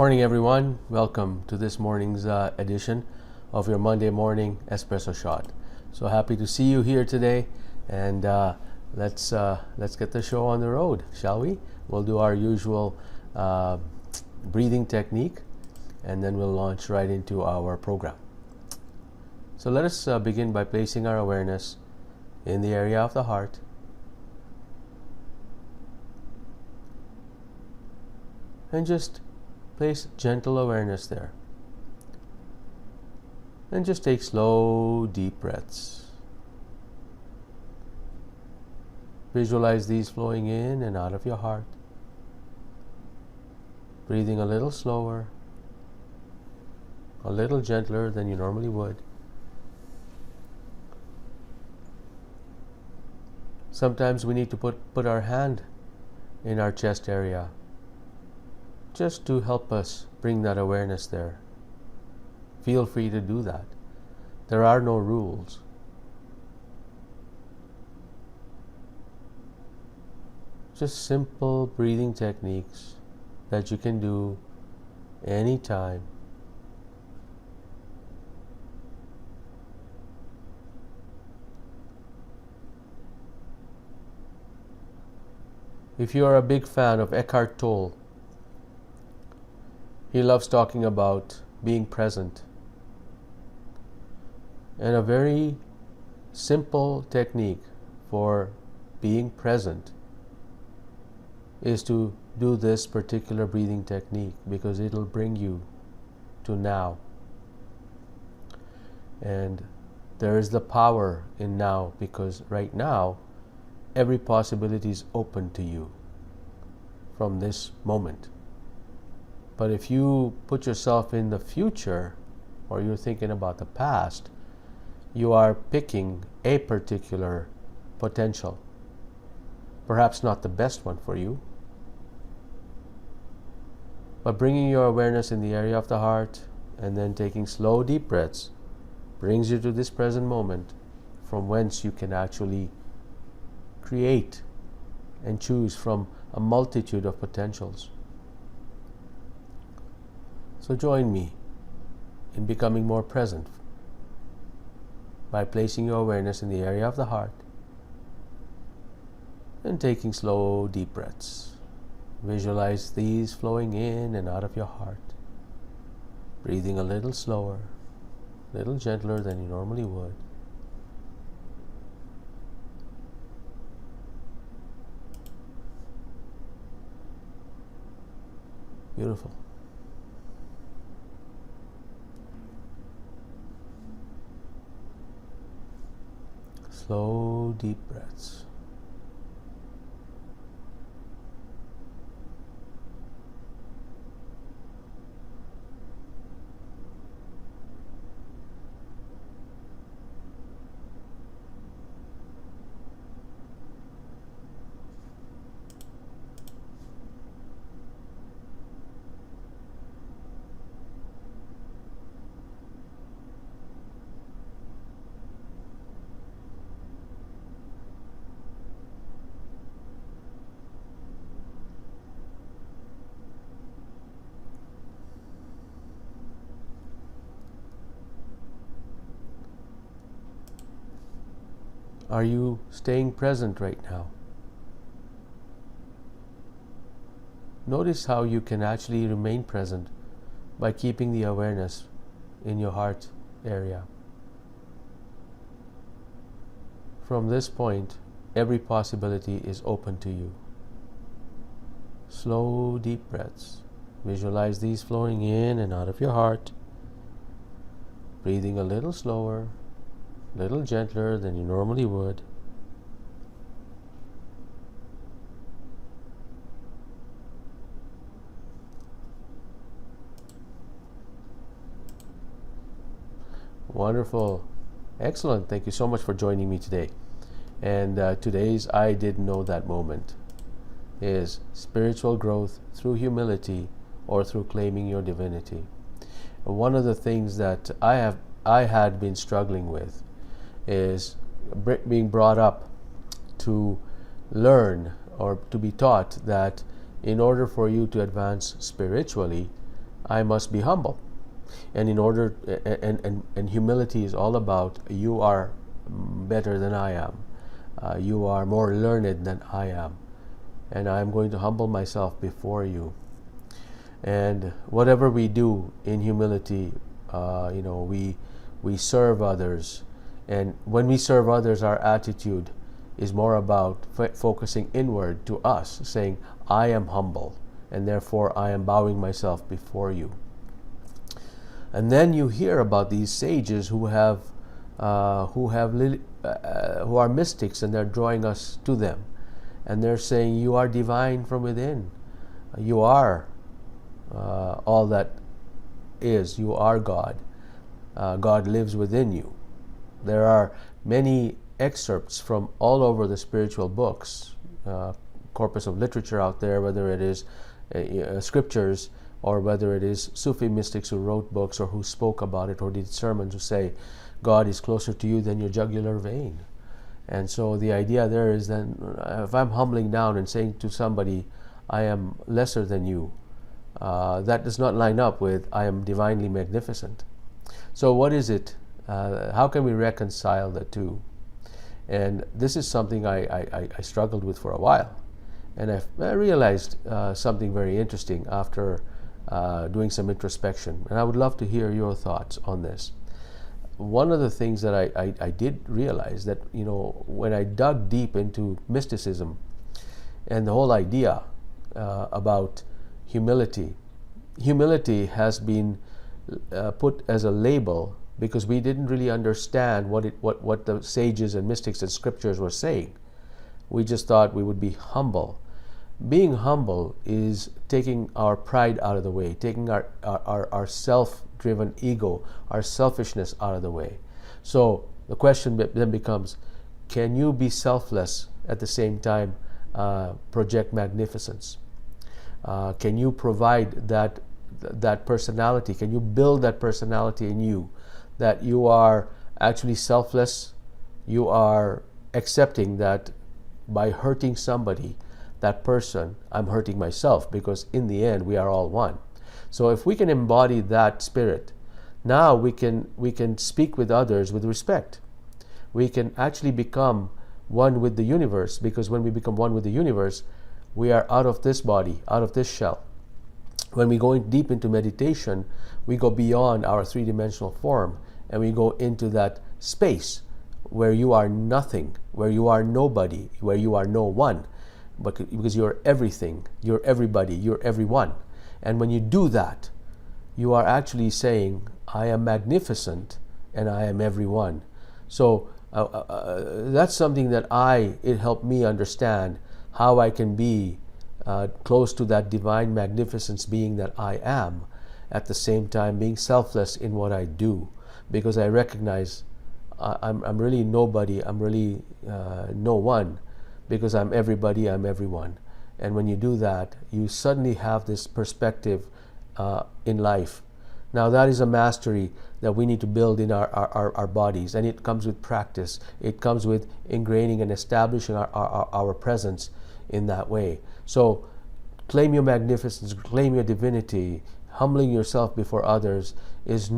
Morning, everyone. Welcome to this morning's edition of your Monday morning espresso shot. So happy to see you here today, and let's get the show on the road, shall we? We'll do our usual breathing technique, and then we'll launch right into our program. So let us begin by placing our awareness in the area of the heart. And just place gentle awareness there. And just take slow, deep breaths. Visualize these flowing in and out of your heart. Breathing a little slower, a little gentler than you normally would. Sometimes we need to put our hand in our chest area, just to help us bring that awareness there. Feel free to do that. There are no rules. Just simple breathing techniques that you can do anytime. If you are a big fan of Eckhart Tolle, he loves talking about being present. And a very simple technique for being present is to do this particular breathing technique, because it'll bring you to now. And there is the power in now, because right now every possibility is open to you from this moment. But if you put yourself in the future, or you're thinking about the past, you are picking a particular potential. Perhaps not the best one for you. But bringing your awareness in the area of the heart, and then taking slow, deep breaths, brings you to this present moment, from whence you can actually create and choose from a multitude of potentials. So join me in becoming more present by placing your awareness in the area of the heart and taking slow, deep breaths. Visualize these flowing in and out of your heart, breathing a little slower, a little gentler than you normally would. Beautiful. Slow, deep breaths. Are you staying present right now? Notice how you can actually remain present by keeping the awareness in your heart area. From this point, every possibility is open to you. Slow, deep breaths. Visualize these flowing in and out of your heart, breathing a little slower, little gentler than you normally would. Wonderful. Excellent. Thank you so much for joining me today. And today's I Didn't Know That moment is spiritual growth through humility or through claiming your divinity. And one of the things that I had been struggling with is being brought up to learn or to be taught that in order for you to advance spiritually, I must be humble. And in order, and humility is all about, you are better than I am. You are more learned than I am. And I'm going to humble myself before you. And whatever we do in humility, we serve others. And when we serve others, our attitude is more about focusing inward to us, saying, I am humble, and therefore I am bowing myself before you. And then you hear about these sages who are mystics, and they're drawing us to them, and they're saying, you are divine from within. You are all that is. You are God. God lives within you. There are many excerpts from all over the spiritual books, corpus of literature out there, whether it is scriptures, or whether it is Sufi mystics who wrote books or who spoke about it or did sermons, who say God is closer to you than your jugular vein. And so the idea there is that if I'm humbling down and saying to somebody, I am lesser than you, that does not line up with I am divinely magnificent. So what is it? How can we reconcile the two? And this is something I struggled with for a while. And I realized something very interesting after doing some introspection. And I would love to hear your thoughts on this. One of the things that I did realize that, when I dug deep into mysticism and the whole idea about humility has been put as a label because we didn't really understand what the sages and mystics and scriptures were saying. We just thought we would be humble. Being humble is taking our pride out of the way, taking our self-driven ego, our selfishness out of the way. So the question then becomes, can you be selfless at the same time project magnificence? Can you provide that personality? Can you build that personality in you, that you are actually selfless? You are accepting that by hurting somebody, that person, I'm hurting myself, because in the end we are all one. So if we can embody that spirit, now we can speak with others with respect. We can actually become one with the universe, because when we become one with the universe, we are out of this body, out of this shell. When we go deep into meditation, we go beyond our three-dimensional form, and we go into that space where you are nothing, where you are nobody, where you are no one, because you're everything, you're everybody, you're everyone. And when you do that, you are actually saying, I am magnificent and I am everyone. So that's something that it helped me understand how I can be close to that divine magnificence being that I am, at the same time being selfless in what I do, because I recognize I'm really nobody, I'm really no one, because I'm everybody, I'm everyone. And when you do that, you suddenly have this perspective in life. Now that is a mastery that we need to build in our bodies, and it comes with practice. It comes with ingraining and establishing our presence in that way. So claim your magnificence, claim your divinity. Humbling yourself before others is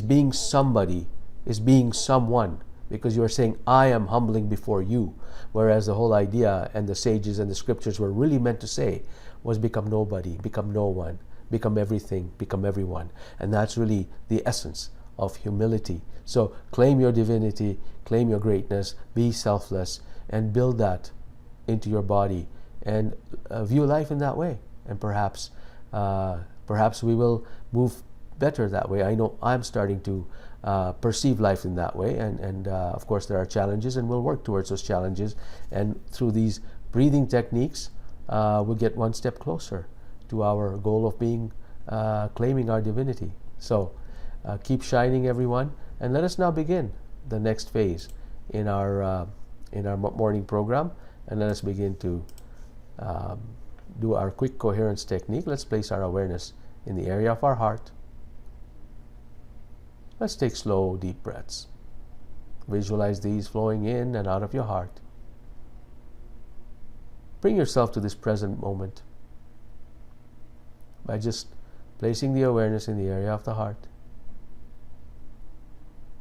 being somebody, is being someone, because you are saying, I am humbling before you. Whereas the whole idea and the sages and the scriptures were really meant to say was become nobody, become no one, become everything, become everyone. And that's really the essence of humility. So claim your divinity, claim your greatness, be selfless, and build that into your body, and view life in that way. And perhaps we will move better that way. I know I'm starting to perceive life in that way, and of course there are challenges, and we'll work towards those challenges, and through these breathing techniques we'll get one step closer to our goal of being claiming our divinity. So keep shining, everyone, and let us now begin the next phase in our morning program, and let us begin to do our quick coherence technique. Let's place our awareness in the area of our heart. Let's take slow, deep breaths. Visualize these flowing in and out of your heart. Bring yourself to this present moment by just placing the awareness in the area of the heart.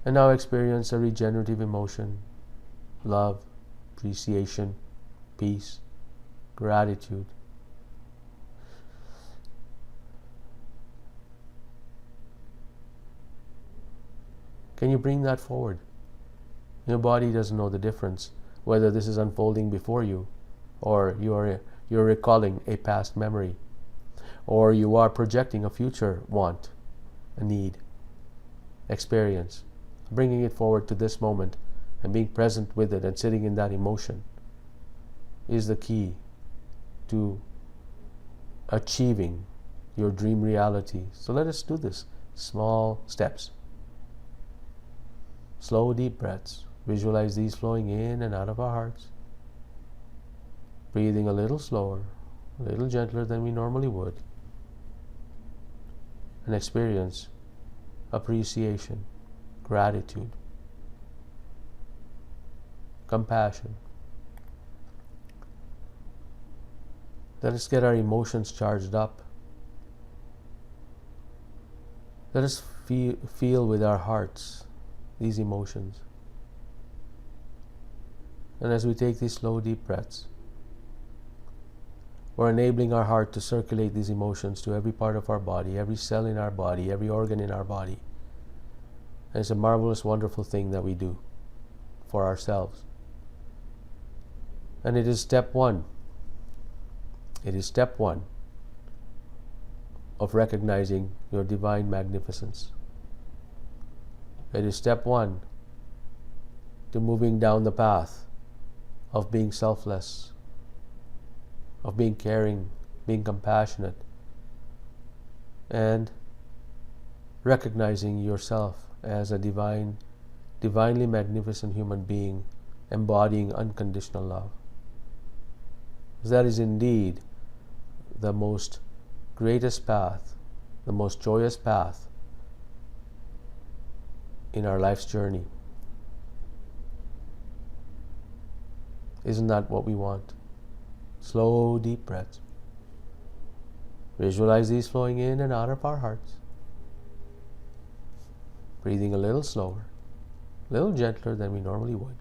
And now experience a regenerative emotion, love, appreciation, peace, gratitude. Can you bring that forward? Your body doesn't know the difference, whether this is unfolding before you, or you're recalling a past memory, or you are projecting a future want, a need, experience. Bringing it forward to this moment and being present with it and sitting in that emotion is the key to achieving your dream reality. So let us do this. Small steps. Slow, deep breaths. Visualize these flowing in and out of our hearts. Breathing a little slower, a little gentler than we normally would. And experience appreciation, gratitude, compassion. Let us get our emotions charged up. Let us feel with our hearts these emotions. And as we take these slow, deep breaths, we're enabling our heart to circulate these emotions to every part of our body, every cell in our body, every organ in our body. And it's a marvelous, wonderful thing that we do for ourselves. And it is step one. It is step one of recognizing your divine magnificence. It is step one to moving down the path of being selfless, of being caring, being compassionate, and recognizing yourself as a divinely magnificent human being embodying unconditional love. That is indeed the most greatest path, the most joyous path in our life's journey. Isn't that what we want? Slow, deep breaths. Visualize these flowing in and out of our hearts. Breathing a little slower, a little gentler than we normally would.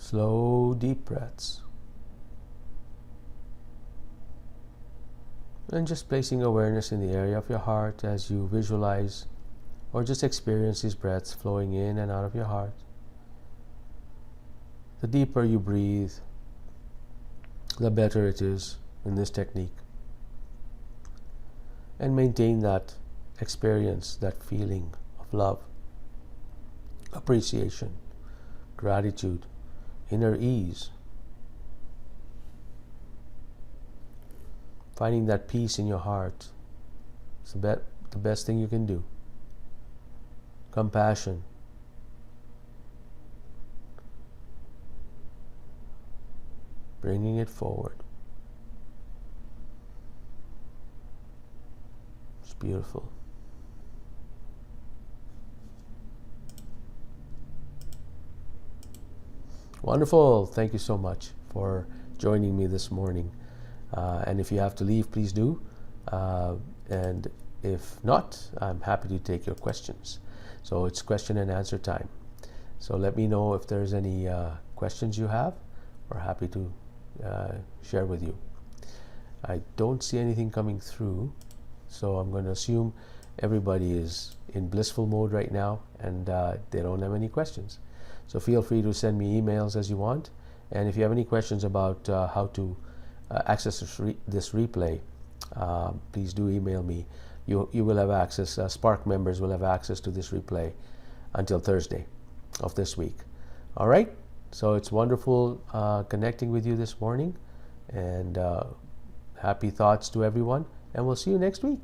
Slow, deep breaths. And just placing awareness in the area of your heart as you visualize or just experience these breaths flowing in and out of your heart. The deeper you breathe, the better it is in this technique. And maintain that experience, that feeling of love, appreciation, gratitude, inner ease. Finding that peace in your heart is the best thing you can do. Compassion. Bringing it forward. It's beautiful. Wonderful. Thank you so much for joining me this morning. And if you have to leave, please do. And if not, I'm happy to take your questions. So it's question and answer time. So let me know if there's any questions you have. We're happy to share with you. I don't see anything coming through, so I'm going to assume everybody is in blissful mode right now, and they don't have any questions. So feel free to send me emails as you want. And if you have any questions about how to access this replay, please do email me. You will have access, Spark members will have access to this replay until Thursday of this week. All right? So it's wonderful connecting with you this morning, and happy thoughts to everyone, and we'll see you next week.